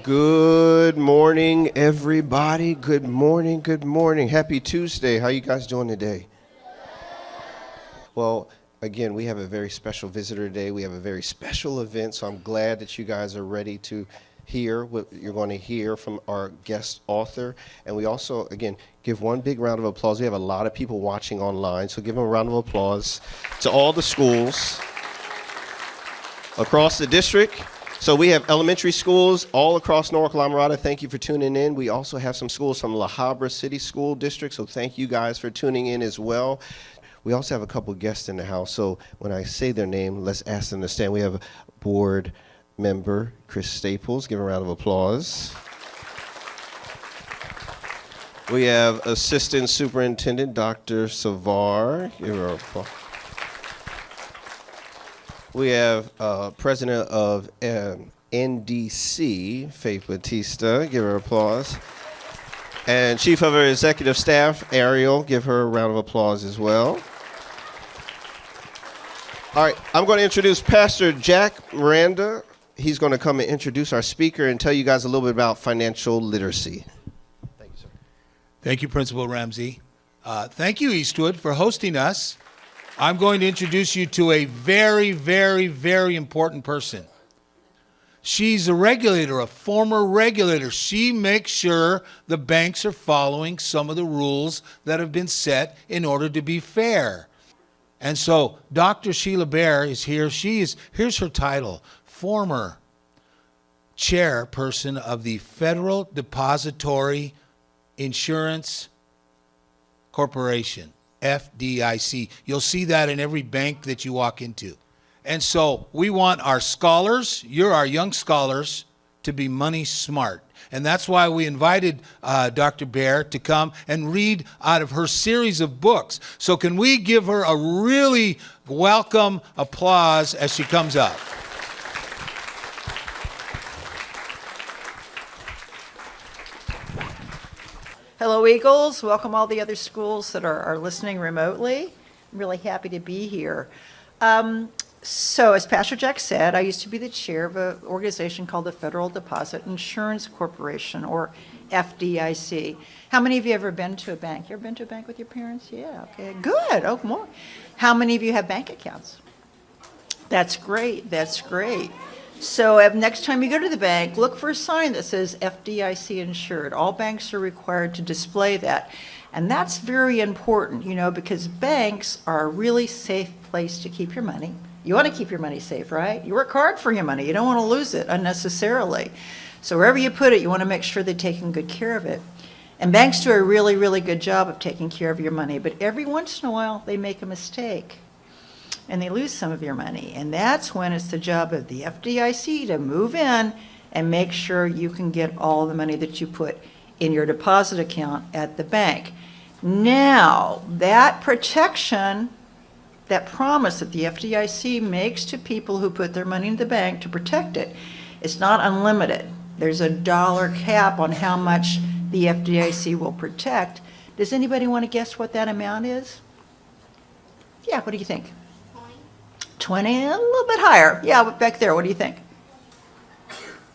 Good morning, everybody. Good morning. Good morning. Happy Tuesday. How you guys doing today? Well, again, we have a very special visitor today. We have a very special event, so I'm glad that you guys are ready to hear what you're going to hear from our guest author. And we also, again, give one big round of applause. We have a lot of people watching online, so give them a round of applause to all the schools across the district. So we have elementary schools all across Norwalk, La Mirada. Thank you for tuning in. We also have some schools from La Habra City School District, so thank you guys for tuning in as well. We also have a couple guests in the house, so when I say their name, let's ask them to stand. We have board member Chris Staples. Give a round of applause. We have Assistant Superintendent Dr. Savar. Give her applause. We have President of NDC, Faith Batista. Give her applause. And Chief of our Executive Staff, Ariel. Give her a round of applause as well. All right, I'm going to introduce Pastor Jack Miranda. He's going to come and introduce our speaker and tell you guys a little bit about financial literacy. Thank you, sir. Thank you, Principal Ramsey. Thank you, Eastwood, for hosting us. I'm going to introduce you to a very, very, very important person. She's a regulator, a former regulator. She makes sure the banks are following some of the rules that have been set in order to be fair. And so Dr. Sheila Bair is here. Here's her title, former chairperson of the Federal Depository Insurance Corporation. FDIC. You'll see that in every bank that you walk into. And so we want our scholars, you're our young scholars, to be money smart. And that's why we invited Dr. Bair to come and read out of her series of books. So can we give her a really welcome applause as she comes up? Hello, Eagles. Welcome all the other schools that are listening remotely. I'm really happy to be here. So as Pastor Jack said, I used to be the chair of an organization called the Federal Deposit Insurance Corporation, or FDIC. How many of you have ever been to a bank? You ever been to a bank with your parents? Yeah, okay, good. Oh, more. How many of you have bank accounts? That's great. That's great. So next time you go to the bank, look for a sign that says FDIC insured. All banks are required to display that. And that's very important, because banks are a really safe place to keep your money. You want to keep your money safe, right? You work hard for your money. You don't want to lose it unnecessarily. So wherever you put it, you want to make sure they're taking good care of it. And banks do a really, really good job of taking care of your money. But every once in a while, they make a mistake. And they lose some of your money. And that's when it's the job of the FDIC to move in and make sure you can get all the money that you put in your deposit account at the bank. Now, that protection, that promise that the FDIC makes to people who put their money in the bank to protect it, it's not unlimited. There's a dollar cap on how much the FDIC will protect. Does anybody want to guess what that amount is? Yeah, what do you think? 20, a little bit higher. Yeah, back there, what do you think?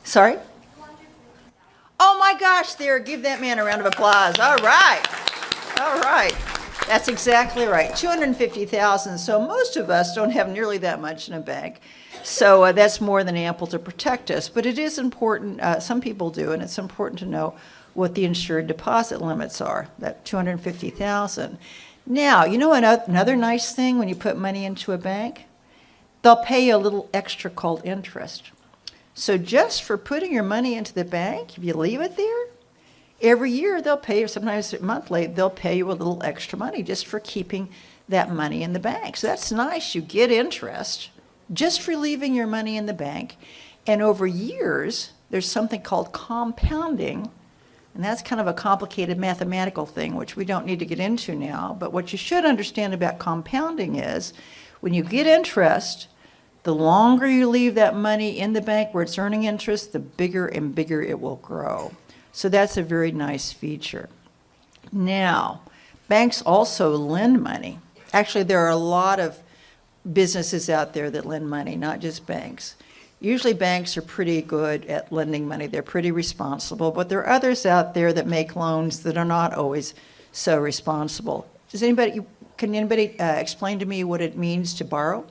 Sorry? Oh my gosh, there, give that man a round of applause. All right. All right. That's exactly right. $250,000. So most of us don't have nearly that much in a bank. So that's more than ample to protect us. But it is important, some people do, and it's important to know what the insured deposit limits are, that $250,000. Now, another nice thing when you put money into a bank? They'll pay you a little extra called interest. So just for putting your money into the bank, if you leave it there, every year they'll pay you, sometimes monthly, they'll pay you a little extra money just for keeping that money in the bank. So that's nice. You get interest just for leaving your money in the bank. And over years, there's something called compounding. And that's kind of a complicated mathematical thing, which we don't need to get into now. But what you should understand about compounding is when you get interest, the longer you leave that money in the bank where it's earning interest, the bigger and bigger it will grow. So that's a very nice feature. Now, banks also lend money. Actually, there are a lot of businesses out there that lend money, not just banks. Usually banks are pretty good at lending money. They're pretty responsible, but there are others out there that make loans that are not always so responsible. Can anybody explain to me what it means to borrow?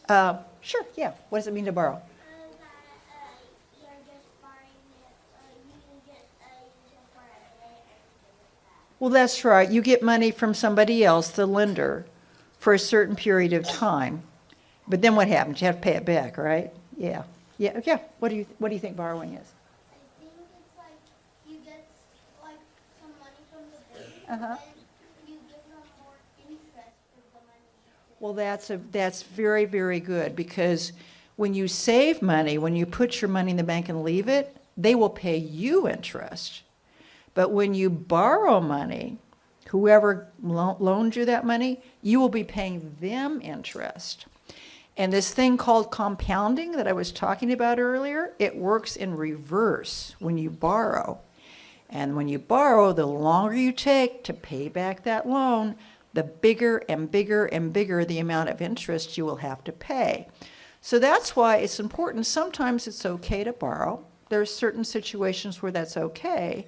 Sure, yeah. What does it mean to borrow? Well, that's right. You get money from somebody else, the lender, for a certain period of time. But then what happens? You have to pay it back, right? Yeah. Yeah, yeah. What do you think borrowing is? I think it's like you get like some money from the bank Uh-huh. and you give them more interest for the money. Well, that's very, very good, because when you save money, when you put your money in the bank and leave it, they will pay you interest. But when you borrow money, whoever loaned you that money, you will be paying them interest. And this thing called compounding that I was talking about earlier, it works in reverse when you borrow. And when you borrow, the longer you take to pay back that loan, the bigger and bigger and bigger the amount of interest you will have to pay. So that's why it's important. Sometimes it's okay to borrow. There are certain situations where that's okay,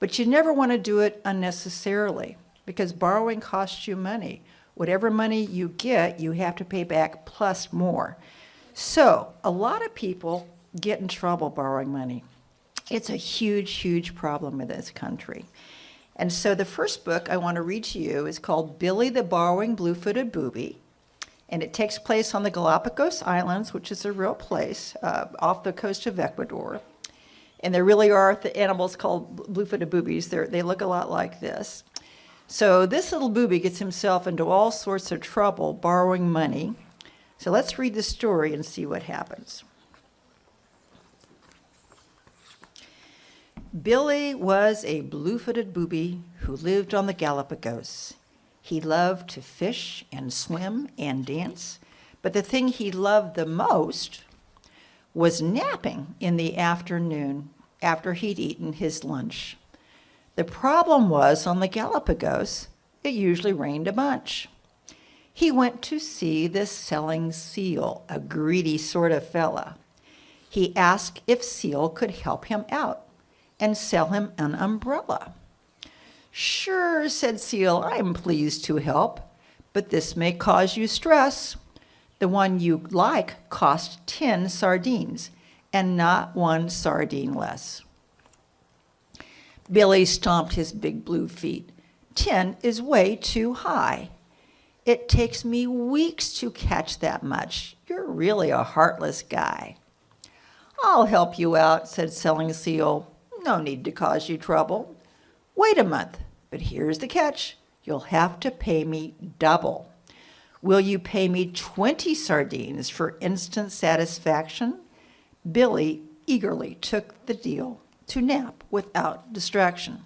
but you never want to do it unnecessarily, because borrowing costs you money. Whatever money you get, you have to pay back plus more. So a lot of people get in trouble borrowing money. It's a huge, huge problem in this country. And so the first book I want to read to you is called Billy the Borrowing Blue-Footed Booby. And it takes place on the Galapagos Islands, which is a real place off the coast of Ecuador. And there really are the animals called blue-footed boobies. They look a lot like this. So this little booby gets himself into all sorts of trouble borrowing money. So let's read the story and see what happens. Billy was a blue-footed booby who lived on the Galapagos. He loved to fish and swim and dance, but the thing he loved the most was napping in the afternoon after he'd eaten his lunch. The problem was, on the Galapagos, it usually rained a bunch. He went to see the selling seal, a greedy sort of fella. He asked if Seal could help him out and sell him an umbrella. "Sure," said Seal, "I'm pleased to help, but this may cause you stress. The one you like cost 10 sardines, and not one sardine less." Billy stomped his big blue feet. 10 is way too high. It takes me weeks to catch that much. You're really a heartless guy." "I'll help you out," said Selling Seal. "No need to cause you trouble. Wait a month, but here's the catch. You'll have to pay me double. Will you pay me 20 sardines for instant satisfaction?" Billy eagerly took the deal to nap without distraction.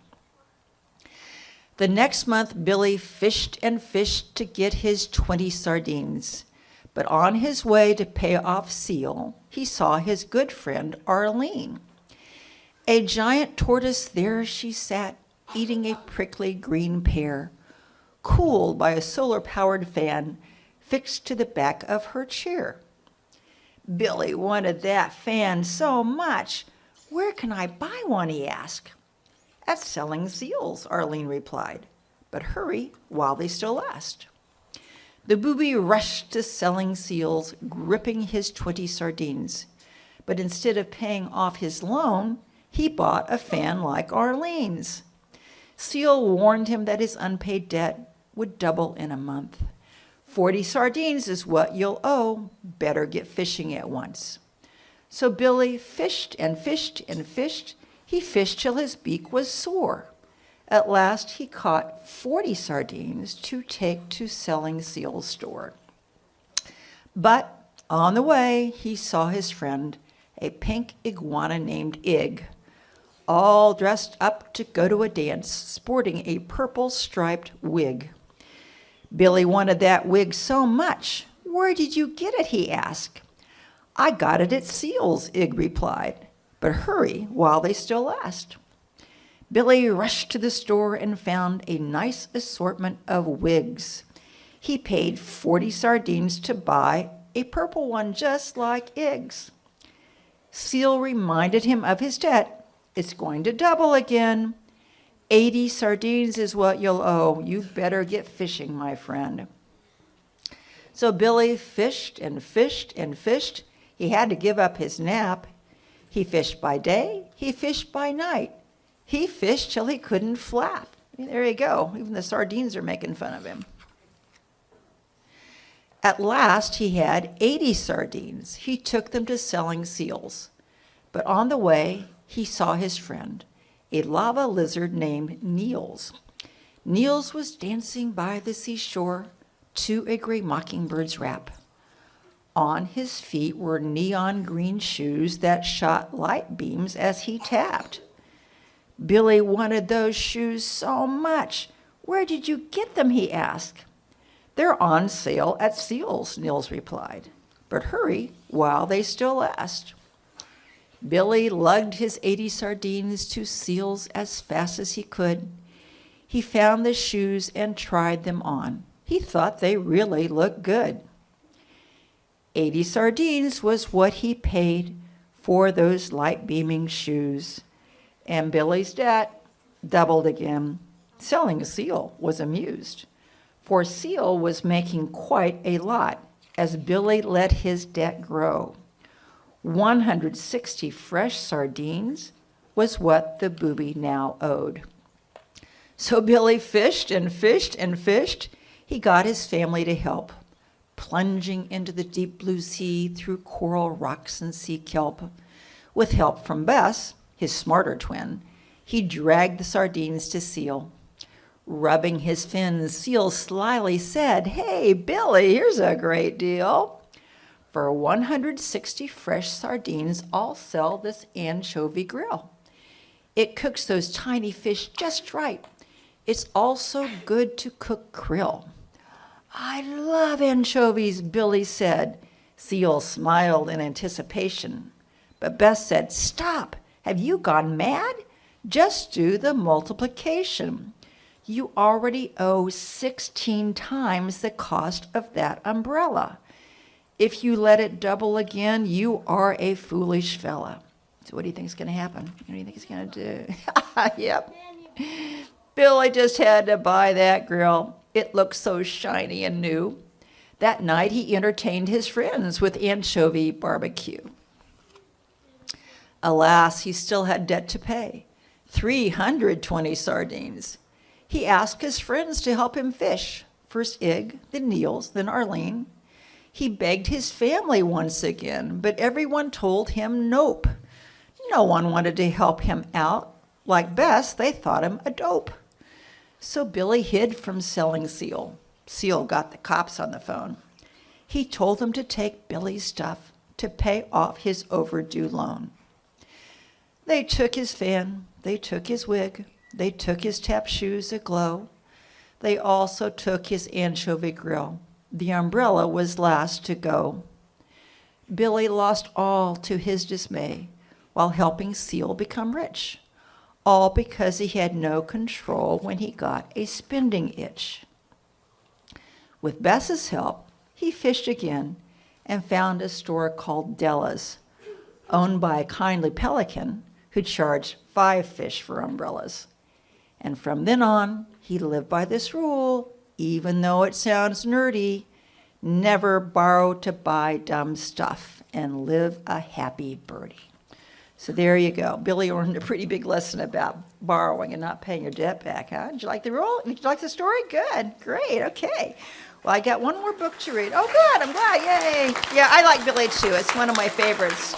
The next month, Billy fished and fished to get his 20 sardines. But on his way to pay off Seal, he saw his good friend Arlene. A giant tortoise, there she sat, eating a prickly green pear, cooled by a solar-powered fan fixed to the back of her chair. Billy wanted that fan so much. "Where can I buy one?" he asked. "At Selling Seals," Arlene replied. "But hurry while they still last." The booby rushed to Selling Seals, gripping his 20 sardines. But instead of paying off his loan, he bought a fan like Arlene's. Seal warned him that his unpaid debt would double in a month. 40 sardines is what you'll owe. Better get fishing at once." So Billy fished and fished and fished. He fished till his beak was sore. At last he caught 40 sardines to take to Selling Seal's store. But on the way, he saw his friend, a pink iguana named Ig, all dressed up to go to a dance, sporting a purple striped wig. Billy wanted that wig so much. "Where did you get it?" he asked. "I got it at Seal's," Ig replied. "But hurry while they still last." Billy rushed to the store and found a nice assortment of wigs. He paid 40 sardines to buy a purple one just like eggs. Seal reminded him of his debt. It's going to double again. 80 sardines is what you'll owe. You better get fishing, my friend. So Billy fished and fished and fished. He had to give up his nap. He fished by day. He fished by night. He fished till he couldn't flap. There you go. Even the sardines are making fun of him. At last, he had 80 sardines. He took them to selling seals. But on the way, he saw his friend, a lava lizard named Niels. Niels was dancing by the seashore to a gray mockingbird's rap. On his feet were neon green shoes that shot light beams as he tapped. Billy wanted those shoes so much. Where did you get them, he asked. They're on sale at Seals, Niels replied. But hurry while they still last. Billy lugged his 80 sardines to Seals as fast as he could. He found the shoes and tried them on. He thought they really looked good. 80 sardines was what he paid for those light-beaming shoes. And Billy's debt doubled again. Selling Seal was amused, for Seal was making quite a lot as Billy let his debt grow. 160 fresh sardines was what the booby now owed. So Billy fished and fished and fished. He got his family to help, plunging into the deep blue sea through coral rocks and sea kelp. With help from Bess, his smarter twin, he dragged the sardines to Seal. Rubbing his fins, Seal slyly said, "Hey, Billy, here's a great deal. For 160 fresh sardines, I'll sell this anchovy grill. It cooks those tiny fish just right. It's also good to cook krill." "I love anchovies," Billy said. Seal smiled in anticipation. But Bess said, "Stop. Have you gone mad? Just do the multiplication. You already owe 16 times the cost of that umbrella. If you let it double again, you are a foolish fella." So what do you think is going to happen? What do you think he's going to do? Yep. Billy just had to buy that grill. It looked so shiny and new. That night he entertained his friends with anchovy barbecue. Alas, he still had debt to pay, 320 sardines. He asked his friends to help him fish, first Ig, then Niels, then Arlene. He begged his family once again, but everyone told him nope. No one wanted to help him out. Like Bess, they thought him a dope. So Billy hid from selling Seal. Seal got the cops on the phone. He told them to take Billy's stuff to pay off his overdue loan. They took his fan, they took his wig, they took his tap shoes aglow. They also took his anchovy grill. The umbrella was last to go. Billy lost all to his dismay while helping Seal become rich, all because he had no control when he got a spending itch. With Bess's help, he fished again and found a store called Della's, owned by a kindly pelican who charged 5 fish for umbrellas. And from then on, he lived by this rule, even though it sounds nerdy: never borrow to buy dumb stuff and live a happy birdie. So there you go. Billy learned a pretty big lesson about borrowing and not paying your debt back, huh? Did you like the rule? Did you like the story? Good. Great. Okay. Well, I got one more book to read. Oh, good. I'm glad. Yay. Yeah, I like Billy, too. It's one of my favorites.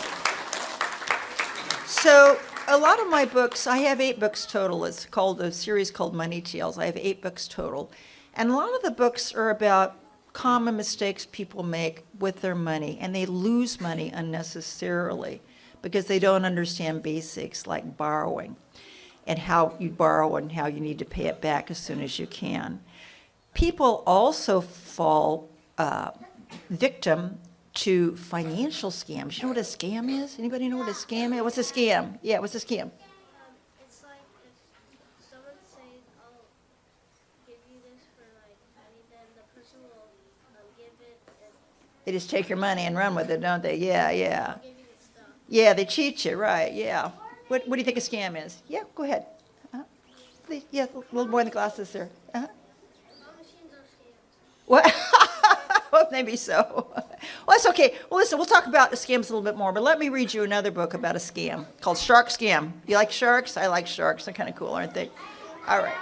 So a lot of my books, I have 8 books total. It's called a series called Money Tales. I have 8 books total. And a lot of the books are about common mistakes people make with their money, and they lose money unnecessarily because they don't understand basics like borrowing and how you borrow and how you need to pay it back as soon as you can. People also fall victim to financial scams. You know what a scam is? Anybody know what a scam is? What's a scam? Yeah, what's a scam? It's like if someone says, "I'll give you this for like money," then the person will give it, and They just take your money and run with it, don't they? Yeah, yeah. Yeah, they cheat you, right, yeah. What do you think a scam is? Yeah, go ahead. Please, yeah, a little more in the glasses there. Uh-huh. What? Well, maybe so. Well, that's okay. Well, listen, we'll talk about scams a little bit more, but let me read you another book about a scam called Shark Scam. You like sharks? I like sharks. They're kind of cool, aren't they? All right.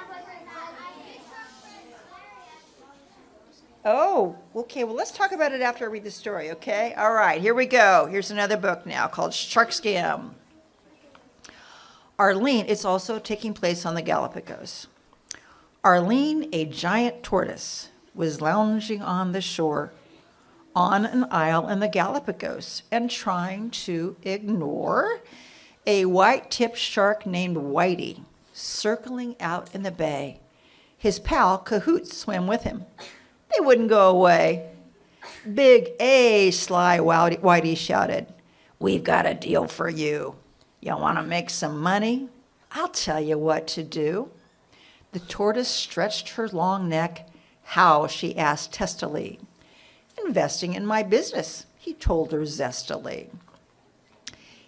Oh, okay. Well, let's talk about it after I read the story, okay? All right, here we go. Here's another book now called Shark Scam. Arlene, it's also taking place on the Galapagos. Arlene, a giant tortoise, was lounging on the shore on an isle in the Galapagos and trying to ignore a white-tipped shark named Whitey circling out in the bay. His pal, Cahoots, swam with him. They wouldn't go away. Big A, sly Whitey shouted. We've got a deal for you. You want to make some money? I'll tell you what to do. The tortoise stretched her long neck. How, she asked testily. Investing in my business, he told her zestily.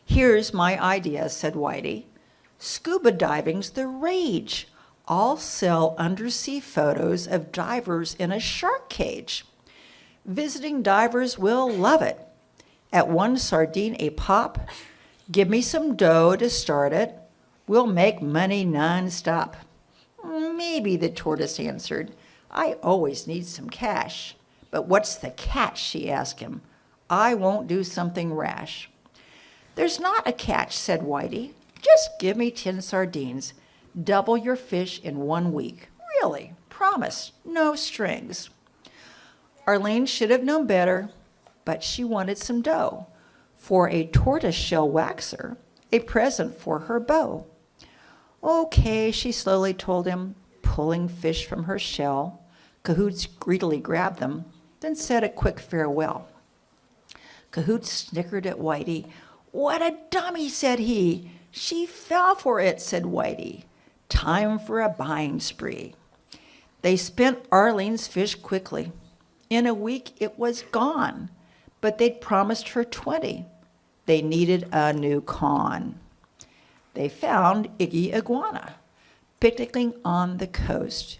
Here's my idea, said Whitey. Scuba diving's the rage. I'll sell undersea photos of divers in a shark cage. Visiting divers will love it. At 1 sardine a pop, give me some dough to start it. We'll make money nonstop. Maybe, the tortoise answered. I always need some cash. But what's the catch, she asked him. I won't do something rash. There's not a catch, said Whitey. Just give me 10 sardines. Double your fish in 1 week. Really, promise, no strings. Arlene should have known better, but she wanted some dough for a tortoiseshell waxer, a present for her beau. Okay, she slowly told him, pulling fish from her shell. Cahoots greedily grabbed them, then said a quick farewell. Cahoots snickered at Whitey. What a dummy, said he. She fell for it, said Whitey. Time for a buying spree. They spent Arlene's fish quickly. In a week it was gone, but they'd promised her 20. They needed a new con. They found Iggy Iguana, picnicking on the coast,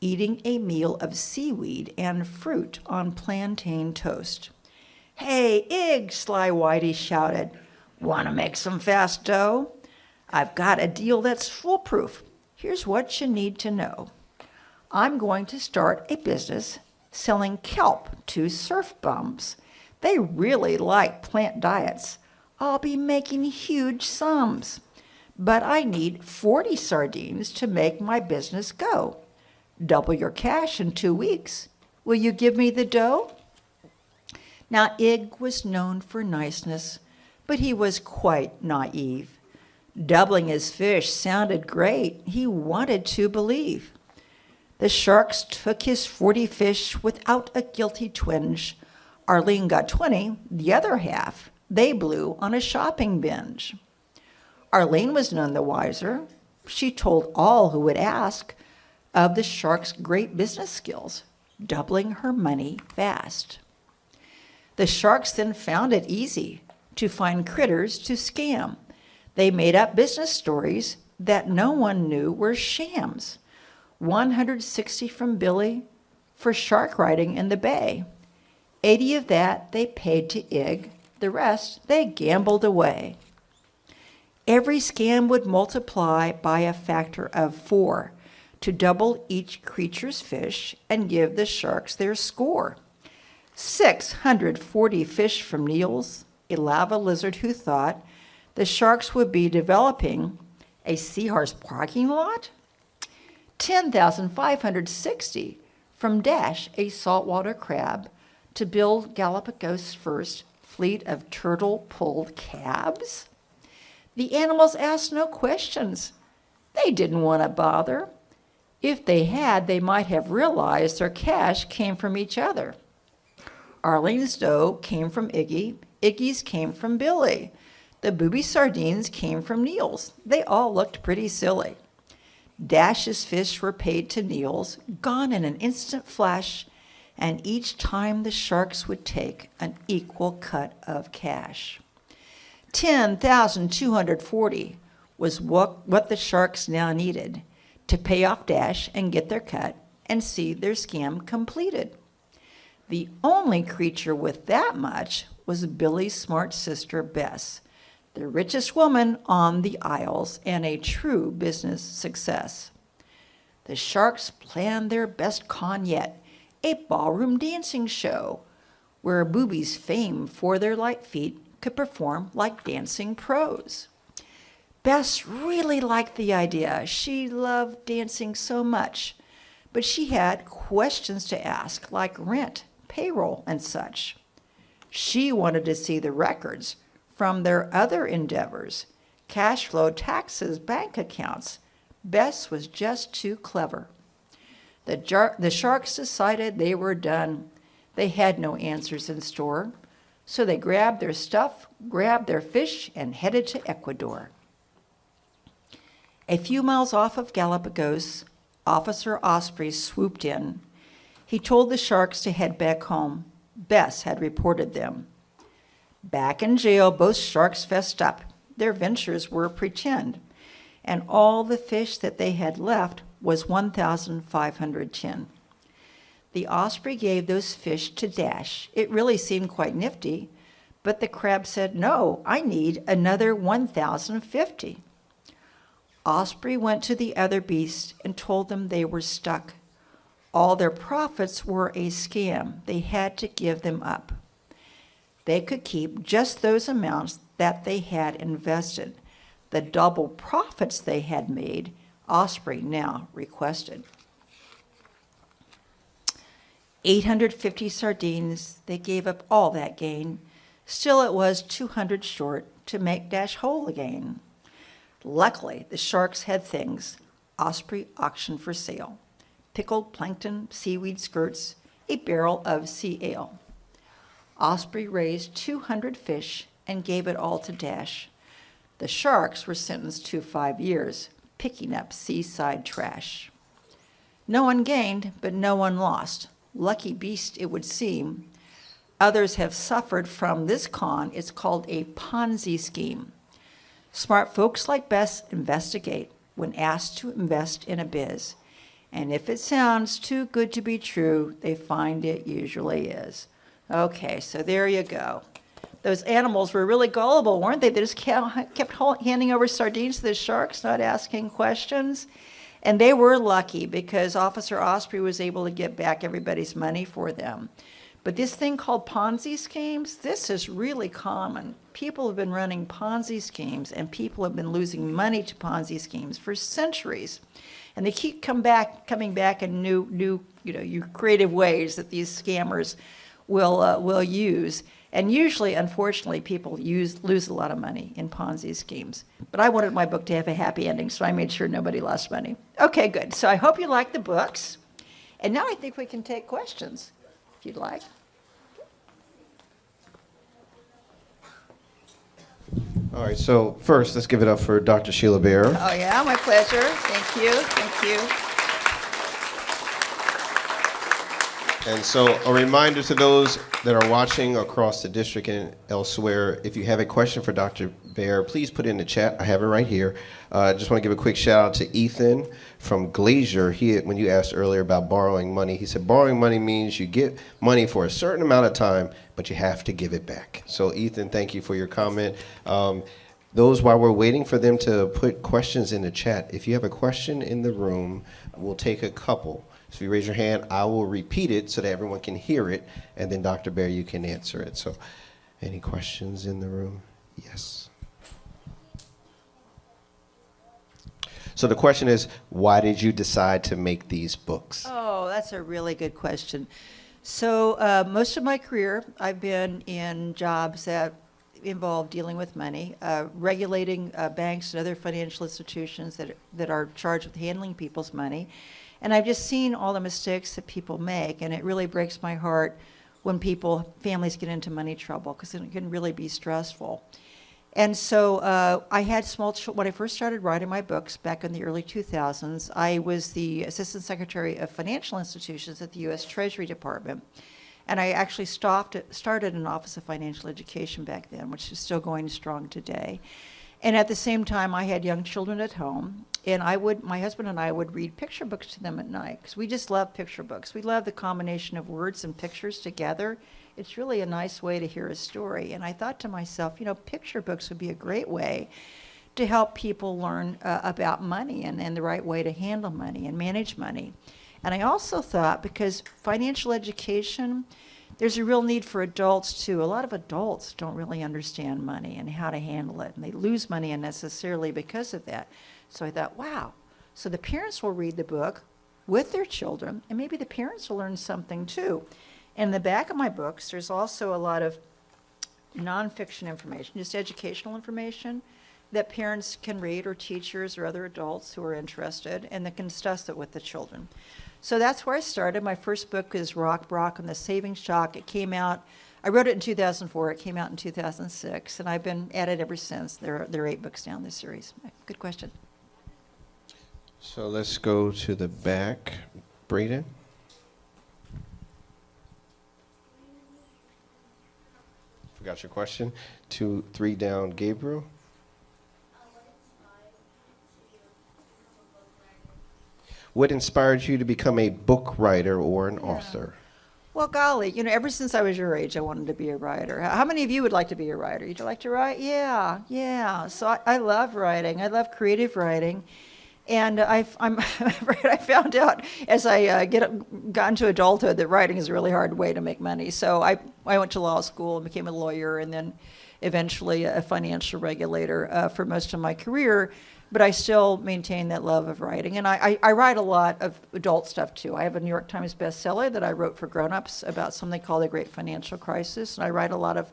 eating a meal of seaweed and fruit on plantain toast. Hey, Ig, sly Whitey shouted. Want to make some fast dough? I've got a deal that's foolproof. Here's what you need to know. I'm going to start a business selling kelp to surf bums. They really like plant diets. I'll be making huge sums. But I need 40 sardines to make my business go. Double your cash in 2 weeks. Will you give me the dough? Now, Ig was known for niceness, but he was quite naive. Doubling his fish sounded great. He wanted to believe. The sharks took his 40 fish without a guilty twinge. Arlene got 20, the other half they blew on a shopping binge. Arlene was none the wiser. She told all who would ask of the shark's great business skills, doubling her money fast. The sharks then found it easy to find critters to scam. They made up business stories that no one knew were shams. 160 from Billy for shark riding in the bay. 80 of that they paid to Ig. The rest they gambled away. Every scam would multiply by a factor of 4 to double each creature's fish and give the sharks their score. 640 fish from Niels, a lava lizard who thought the sharks would be developing a seahorse parking lot. 10,560 from Dash, a saltwater crab, to build Galapagos' first fleet of turtle-pulled cabs. The animals asked no questions. They didn't want to bother. If they had, they might have realized their cash came from each other. Arlene's dough came from Iggy. Iggy's came from Billy. The booby sardines came from Niels. They all looked pretty silly. Dash's fish were paid to Niels, gone in an instant flash, and each time the sharks would take an equal cut of cash. 10,240 was what the sharks now needed to pay off Dash and get their cut and see their scam completed. The only creature with that much was Billy's smart sister, Bess, the richest woman on the Isles and a true business success. The sharks planned their best con yet, a ballroom dancing show, where boobies famed for their light feet could perform like dancing pros. Bess really liked the idea. She loved dancing so much, but she had questions to ask, like rent, payroll, and such. She wanted to see the records from their other endeavors, cash flow, taxes, bank accounts. Bess was just too clever. The sharks decided they were done. They had no answers in store, so they grabbed their stuff, grabbed their fish, and headed to Ecuador. A few miles off of Galapagos, Officer Osprey swooped in. He told the sharks to head back home. Bess had reported them. Back in jail, both sharks fessed up. Their ventures were pretend, and all the fish that they had left was 1,500 tin. The Osprey gave those fish to Dash. It really seemed quite nifty, but the crab said, "No, I need another 1,050. Osprey went to the other beasts and told them they were stuck. All their profits were a scam. They had to give them up. They could keep just those amounts that they had invested. The double profits they had made, Osprey now requested. 850 sardines, they gave up all that gain. Still it was 200 short to make Dash whole again. Luckily, the sharks had things. Osprey auctioned for sale. Pickled plankton, seaweed skirts, a barrel of sea ale. Osprey raised 200 fish and gave it all to Dash. The sharks were sentenced to 5 years, picking up seaside trash. No one gained, but no one lost. Lucky beast, it would seem. Others have suffered from this con. It's called a Ponzi scheme. Smart folks like Bess investigate when asked to invest in a biz. And if it sounds too good to be true, they find it usually is. Okay, so there you go. Those animals were really gullible, weren't they? They just kept handing over sardines to the sharks, not asking questions. And they were lucky because Officer Osprey was able to get back everybody's money for them. But this thing called Ponzi schemes, this is really common. People have been running Ponzi schemes, and people have been losing money to Ponzi schemes for centuries. And they keep coming back in new creative ways that these scammers will use. And usually, unfortunately, people lose a lot of money in Ponzi schemes. But I wanted my book to have a happy ending, so I made sure nobody lost money. Okay, good. So I hope you like the books. And now I think we can take questions, if you'd like. All right, so first, let's give it up for Dr. Sheila Bair. Oh, yeah, my pleasure. Thank you. Thank you. And so a reminder to those that are watching across the district and elsewhere, if you have a question for Dr. Bair, please put it in the chat. I have it right here. I just want to give a quick shout out to Ethan from Glacier. When you asked earlier about borrowing money, he said borrowing money means you get money for a certain amount of time, but you have to give it back. So Ethan, thank you for your comment. Those, while we're waiting for them to put questions in the chat, if you have a question in the room, we'll take a couple. So if you raise your hand, I will repeat it so that everyone can hear it, and then Dr. Bair, you can answer it. So any questions in the room? Yes. So the question is, why did you decide to make these books? Oh, that's a really good question. So most of my career, I've been in jobs that involve dealing with money, regulating banks and other financial institutions that are charged with handling people's money. And I've just seen all the mistakes that people make, and it really breaks my heart when families get into money trouble, because it can really be stressful. And so I had when I first started writing my books back in the early 2000s, I was the Assistant Secretary of Financial Institutions at the U.S. Treasury Department. And I actually started an Office of Financial Education back then, which is still going strong today. And at the same time, I had young children at home, and my husband and I would read picture books to them at night, because we just love picture books. We love the combination of words and pictures together. It's really a nice way to hear a story. And I thought to myself, picture books would be a great way to help people learn about money and the right way to handle money and manage money. And I also thought, because financial education, there's a real need for adults too. A lot of adults don't really understand money and how to handle it, and they lose money unnecessarily because of that. So I thought, wow, so the parents will read the book with their children, and maybe the parents will learn something too. In the back of my books, there's also a lot of nonfiction information, just educational information that parents can read, or teachers or other adults who are interested, and that can discuss it with the children. So that's where I started. My first book is Rock, Brock, and the Savings Shock. It came out, I wrote it in 2004. It came out in 2006, and I've been at it ever since. There are 8 books down this series. Good question. So let's go to the back. Brayden? Forgot your question. 2, 3 down, Gabriel. What inspired you to become a book writer or an author? Well, golly, ever since I was your age, I wanted to be a writer. How many of you would like to be a writer? You'd like to write? Yeah. So I love writing. I love creative writing. And I'm afraid I found out as I got into adulthood that writing is a really hard way to make money. So I went to law school and became a lawyer, and then eventually a financial regulator for most of my career. But I still maintain that love of writing. And I write a lot of adult stuff, too. I have a New York Times bestseller that I wrote for grown-ups about something called the Great Financial Crisis. And I write a lot of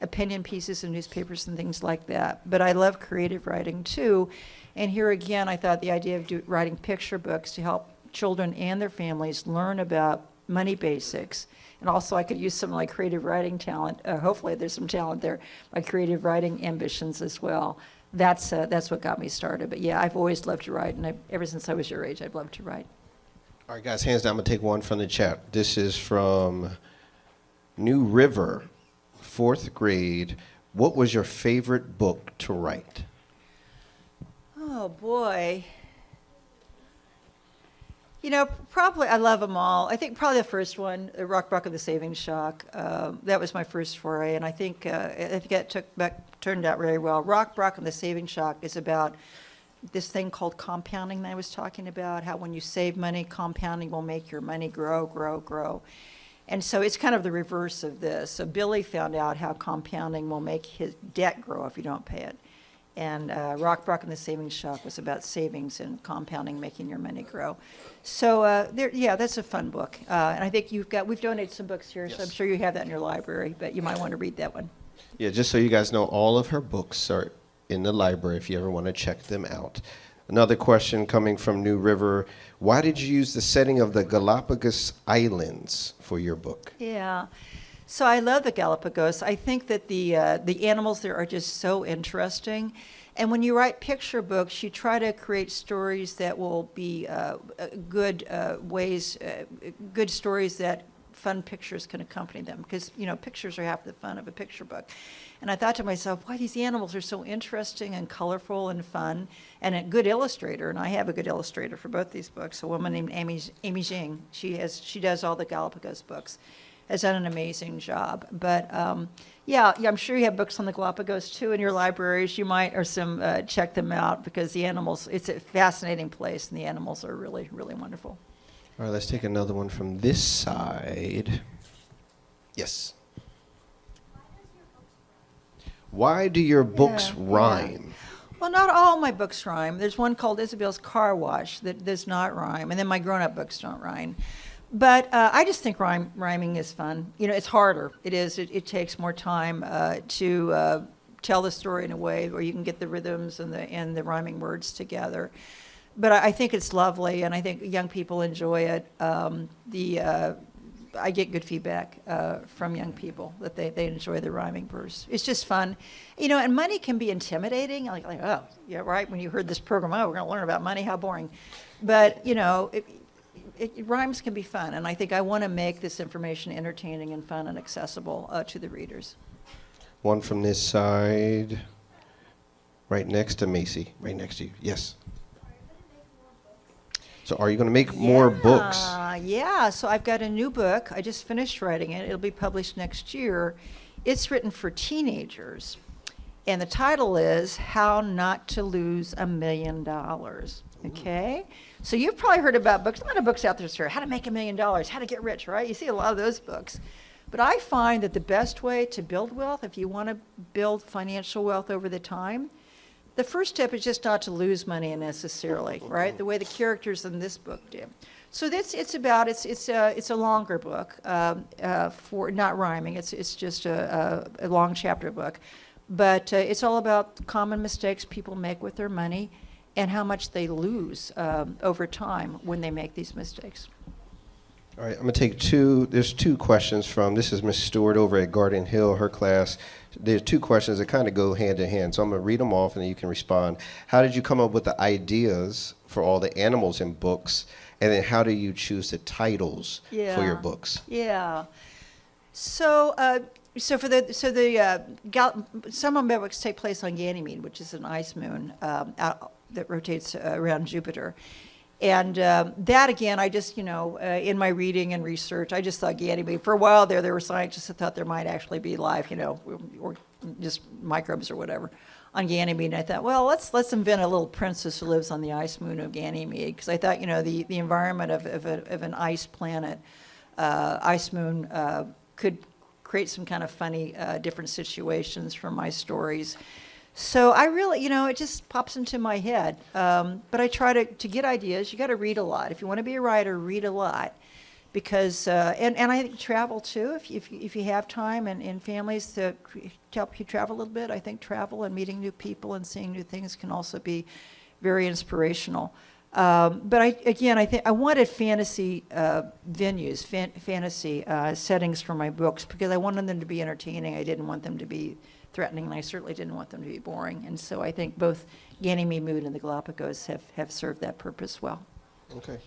opinion pieces in newspapers and things like that. But I love creative writing, too. And here again, I thought the idea of writing picture books to help children and their families learn about money basics. And also I could use some of my creative writing talent. Hopefully there's some talent there. My creative writing ambitions as well. That's what got me started. But yeah, I've always loved to write, and ever since I was your age, I've loved to write. All right, guys, hands down. I'm going to take one from the chat. This is from New River, 4th grade. What was your favorite book to write? Oh, boy. Probably I love them all. I think probably the first one, Rock, Brock, and the Savings Shock. That was my first foray, and I think it turned out very well. Rock, Brock, and the Savings Shock is about this thing called compounding that I was talking about, how when you save money, compounding will make your money grow, grow, grow. And so it's kind of the reverse of this. So Billy found out how compounding will make his debt grow if you don't pay it. And Rock, Brock, and the Savings Shock was about savings and compounding, making your money grow. So that's a fun book. And I think we've donated some books here, so I'm sure you have that in your library, but you might want to read that one. Yeah, just so you guys know, all of her books are in the library if you ever want to check them out. Another question coming from New River. Why did you use the setting of the Galapagos Islands for your book? Yeah. So I love the Galapagos. I think that the animals there are just so interesting. And when you write picture books, you try to create stories that will be good stories that fun pictures can accompany them. Because, pictures are half the fun of a picture book. And I thought to myself, why, these animals are so interesting and colorful and fun, and a good illustrator. And I have a good illustrator for both these books, a woman named Amy Jing. She does all the Galapagos books. Has done an amazing job. But I'm sure you have books on the Galapagos too in your libraries. You might check them out, because the animals, it's a fascinating place, and the animals are really, really wonderful. All right, let's take another one from this side. Yes. Why do your books rhyme? Well, not all my books rhyme. There's one called Isabel's Car Wash that does not rhyme, and then my grown-up books don't rhyme. But I just think rhyming is fun. It's harder. It is. It takes more time to tell the story in a way where you can get the rhythms and the rhyming words together. But I think it's lovely, and I think young people enjoy it. I get good feedback from young people that they enjoy the rhyming verse. It's just fun. And money can be intimidating. Like, oh, yeah, right, when you heard this program, oh, we're going to learn about money, how boring. But, rhymes can be fun, and I think I want to make this information entertaining and fun and accessible to the readers. One from this side, right next to Macy, right next to you. Yes. So are you going to make more books? Yeah, so I've got a new book. I just finished writing it. It'll be published next year. It's written for teenagers, and the title is How Not to Lose $1 Million. Okay? So you've probably heard about books. A lot of books out there say how to make $1 million, how to get rich, right? You see a lot of those books. But I find that the best way to build wealth, if you want to build financial wealth over the time, the first step is just not to lose money unnecessarily, right? The way the characters in this book do. So it's a longer book for not rhyming. It's just a long chapter book, but it's all about common mistakes people make with their money and how much they lose over time when they make these mistakes. All right, I'm going to take there's two questions from, this is Miss Stewart over at Garden Hill, her class. There's two questions that kind of go hand in hand, so I'm going to read them off and then you can respond. How did you come up with the ideas for all the animals in books? And then how do you choose the titles for your books? Yeah. So some of my books take place on Ganymede, which is an ice moon that rotates around Jupiter. And that, again, I just, in my reading and research, I just thought Ganymede. For a while there were scientists that thought there might actually be life, or just microbes or whatever on Ganymede. And I thought, well, let's invent a little princess who lives on the ice moon of Ganymede. Because I thought, the environment of an ice planet, ice moon, could create some kind of funny, different situations from my stories. So I really, it just pops into my head. But I try to get ideas. You got to read a lot. If you want to be a writer, read a lot. Because, and I think travel too, if you have time and families to help you travel a little bit, I think travel and meeting new people and seeing new things can also be very inspirational. But I think I wanted fantasy venues, fantasy settings for my books because I wanted them to be entertaining. I didn't want them to be threatening, and I certainly didn't want them to be boring. And so I think both Ganymede Moon and the Galapagos have served that purpose well. Okay.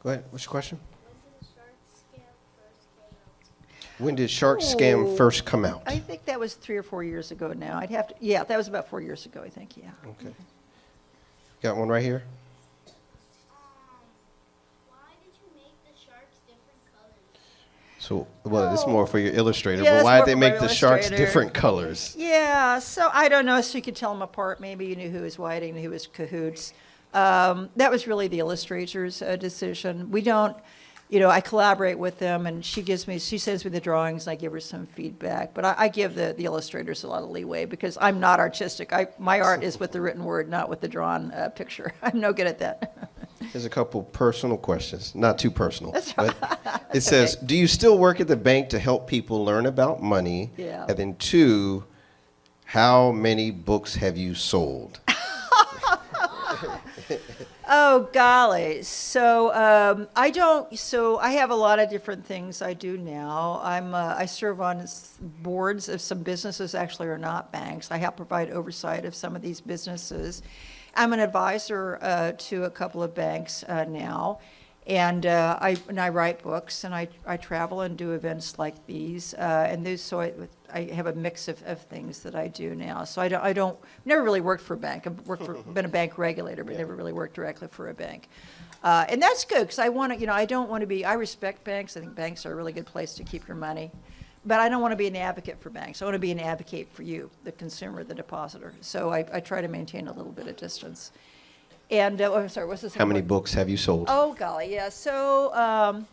Go ahead. What's your question? When did Shark Scam first came out? When did Shark Scam first come out? I think that was 3 or 4 years ago now. That was about 4 years ago, I think, yeah. Okay. Got one right here? Why did you make the sharks different colors? So, this is more for your illustrator, Yeah, but that's why more did they for my make the sharks illustrator. different colors? Yeah, so I don't know, so you could tell them apart. Maybe you knew who was Whiting and who was Cahoots. That was really the illustrator's decision. We don't, I collaborate with them, and she sends me the drawings, and I give her some feedback. But I give the illustrators a lot of leeway because I'm not artistic. My art is with the written word, not with the drawn picture. I'm no good at that. There's a couple personal questions, not too personal. That's but it says, do you still work at the bank to help people learn about money? Yeah. And then 2, how many books have you sold? Oh, golly. So I have a lot of different things I do now. I serve on boards of some businesses actually are not banks. I help provide oversight of some of these businesses. I'm an advisor to a couple of banks now. And I write books, and I travel and do events like these, I have a mix of things that I do now. So I don't never really worked for a bank. I've been a bank regulator, but never really worked directly for a bank. And that's good because I want to, I don't want to be. I respect banks. I think banks are a really good place to keep your money, but I don't want to be an advocate for banks. I want to be an advocate for you, the consumer, the depositor. So I try to maintain a little bit of distance. And I'm sorry, what's this? How many books have you sold? Oh, golly, yeah. So,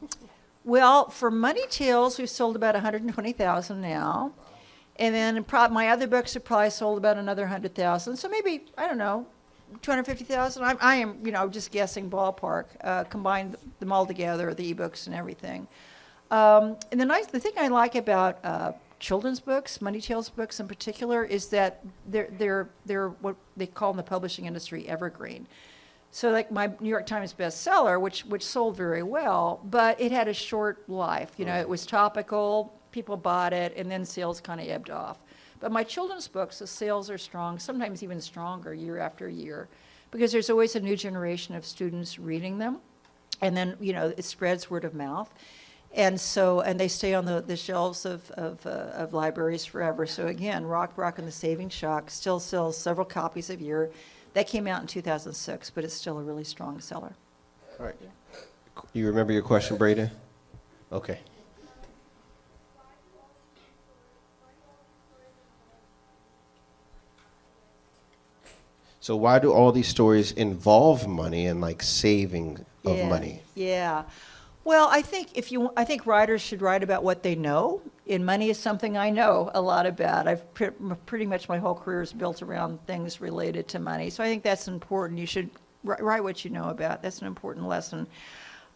well, for Money Tales, we've sold about 120,000 now. And then my other books have probably sold about another 100,000. So maybe, I don't know, 250,000. I am, just guessing ballpark, combine them all together, the ebooks and everything. And the thing I like about children's books, Money Tales books in particular, is that they're what they call in the publishing industry evergreen. So like my New York Times bestseller, which sold very well, but it had a short life. You know, it was topical, people bought it, and then sales kind of ebbed off. But my children's books, the sales are strong, sometimes even stronger year after year, because there's always a new generation of students reading them. And then, you know, it spreads word of mouth. And so, and they stay on the shelves of libraries forever. So again, Rock and the Saving Shock still sells several copies a year. That came out in 2006, but it's still a really strong seller. All right. You remember your question, Brayden? Okay. So why do all these stories involve money and like saving of Yeah, money? Yeah. Well, I think I think writers should write about what they know, and money is something I know a lot about. I've pretty much my whole career is built around things related to money, so I think that's important. You should write what you know about. That's an important lesson.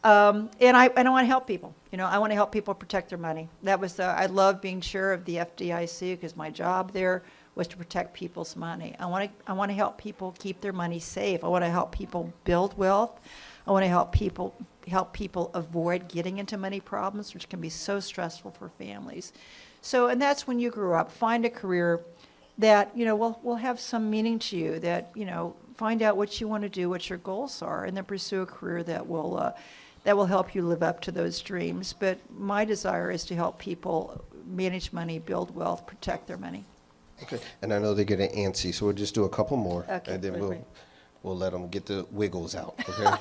And I want to help people. You know, I want to help people protect their money. That was I love being chair of the FDIC because my job there was to protect people's money. I want to help people keep their money safe. I want to help people build wealth. I want to help people avoid getting into money problems, which can be so stressful for families. So, and that's when you grew up. Find a career that, you know, will have some meaning to you, that, you know, find out what you want to do, what your goals are, and then pursue a career that will help you live up to those dreams. But my desire is to help people manage money, build wealth, protect their money. Okay. And I know they're getting antsy, so we'll just do a couple more, Okay, and then right. we'll let them get the wiggles out. Okay.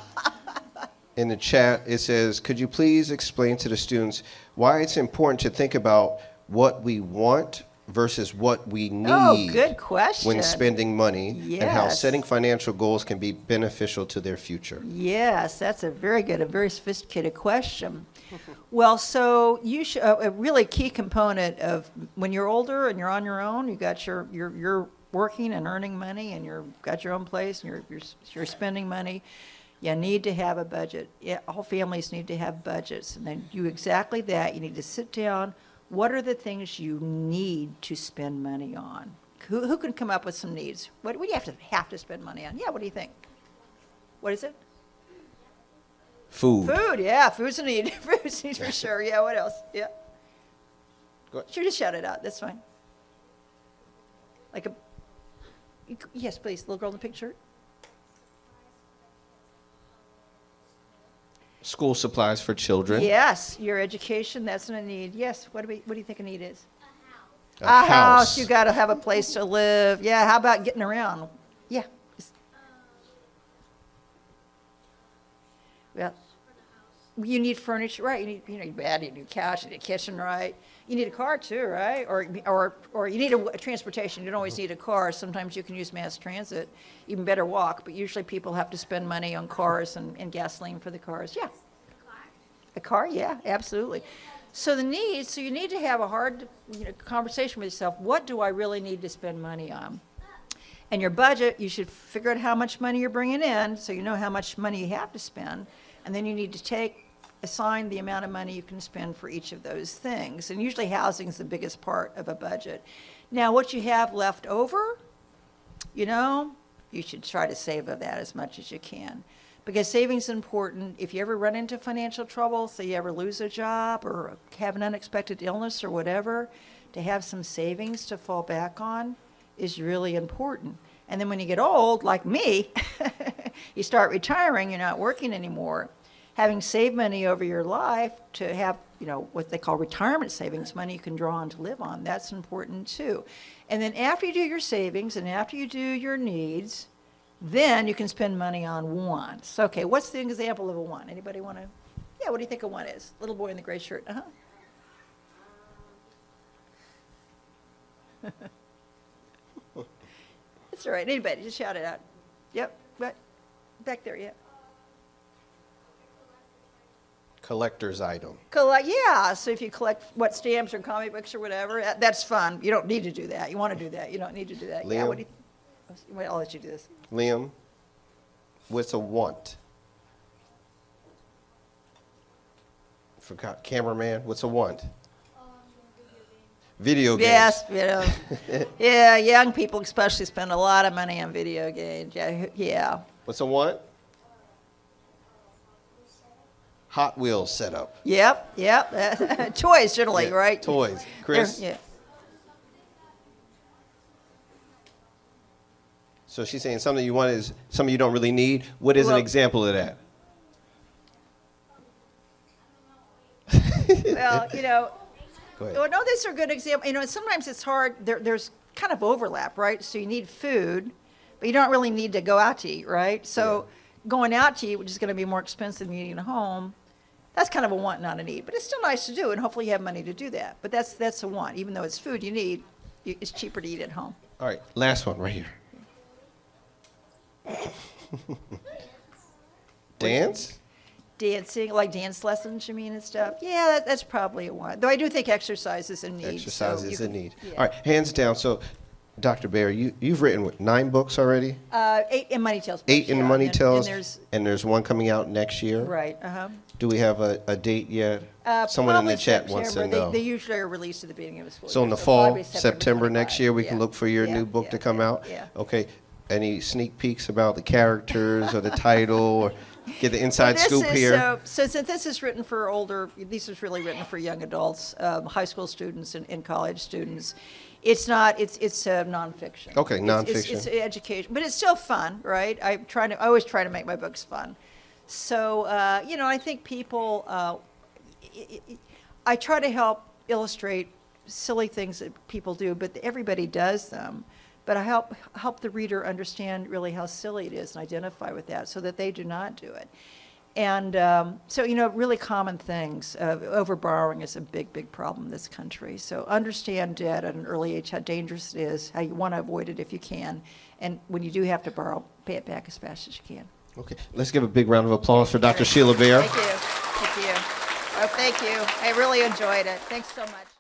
In the chat, it says, could you please explain to the students why it's important to think about what we want versus what we need Oh, good question. when spending money, and how Yes. setting financial goals can be beneficial to their future? Yes, that's a very sophisticated question. Well, so you should, a really key component of when you're older and you're on your own, you're working and earning money, and you've got your own place, and you're spending money. You need to have a budget. Yeah, all families need to have budgets, and then do exactly that. You need to sit down. What are the things you need to spend money on? Who can come up with some needs? What do you have to spend money on? Yeah, what do you think? What is it? Food. Food, yeah, food's a need. Food's a need for sure. Yeah, what else? Yeah. Go ahead. Sure, just shout it out. That's fine. Like yes, please. Little girl in the pink shirt. School supplies for children. Yes, your education. That's a need. Yes. What do you think a need is? A house. You got to have a place to live. Yeah. How about getting around? Yeah. Well, you need furniture, right? You need your bed, you need a couch, you need a kitchen, right? You need a car too, right? Or you need a transportation. You don't always need a car. Sometimes you can use mass transit. Even better walk. But usually people have to spend money on cars and gasoline for the cars. Yeah. A car, yeah, absolutely. So you need to have a hard conversation with yourself. What do I really need to spend money on? And your budget, you should figure out how much money you're bringing in, so you know how much money you have to spend. And then you need to assign the amount of money you can spend for each of those things. And usually housing is the biggest part of a budget. Now, what you have left over, you should try to save of that as much as you can. Because savings is important. If you ever run into financial trouble, say you ever lose a job or have an unexpected illness or whatever, to have some savings to fall back on is really important. And then when you get old, like me, you start retiring, you're not working anymore. Having saved money over your life to have, what they call retirement savings, money you can draw on to live on, that's important too. And then after you do your savings and after you do your needs, then you can spend money on wants. Okay, what's the example of a want? Anybody want to? Yeah, what do you think a want is? Little boy in the gray shirt. It's all right. Anybody, just shout it out. Yep, right back there, yeah. Collector's item. Yeah, so if you collect stamps or comic books or whatever, that's fun. You don't need to do that. You want to do that. You don't need to do that. Yeah, Liam? what do you, I'll let you do this. Liam, what's a want? Forgot. Cameraman, what's a want? Video games. Yes, yeah, young people especially spend a lot of money on video games. Yeah. What's a want? Hot Wheels setup. Yep. Toys generally, Yeah, right? Toys. Chris? Yeah. So she's saying something you want is something you don't really need. What is an Well- example of that? Well, Go ahead. well, no, these are good examples. Sometimes it's hard. There's kind of overlap, right? So you need food, but you don't really need to go out to eat, right? So going out to eat, which is going to be more expensive than eating at home, that's kind of a want, not a need. But it's still nice to do, and hopefully you have money to do that. But that's a want. Even though it's food you need, it's cheaper to eat at home. All right, last one right here. Dance? Dancing, like dance lessons, you mean, and stuff? Yeah, that's probably a want. Though I do think exercise is a need. Exercise so is you a can- need. yeah. All right, hands down. So, Dr. Bair, you've written, what, 9 books already? 8 in Money Tales. 8 in yeah, Money and- Tales, And there's one coming out next year. right, Do we have a date yet? Someone in the probably chat wants to September. know. They usually are released at the beginning of the school So in year, the fall, probably September next 25. year, we can Yeah. look for your Yeah, new book yeah, to come yeah, out? Yeah. Okay. Any sneak peeks about the characters or the title or get the inside This scoop is, here? So since this is written for older, this is really written for young adults, high school students and college students. It's not, it's nonfiction. Okay, It's nonfiction. education, but it's still fun, right? I always try to make my books fun. So, I think people, I try to help illustrate silly things that people do, but everybody does them. But I help the reader understand really how silly it is and identify with that so that they do not do it. And so, really common things. Overborrowing is a big, big problem in this country. So understand debt at an early age, how dangerous it is, how you want to avoid it if you can. And when you do have to borrow, pay it back as fast as you can. Okay, let's give a big round of applause for Dr. Sheila Bair. Thank you. Thank you. Oh, thank you. I really enjoyed it. Thanks so much.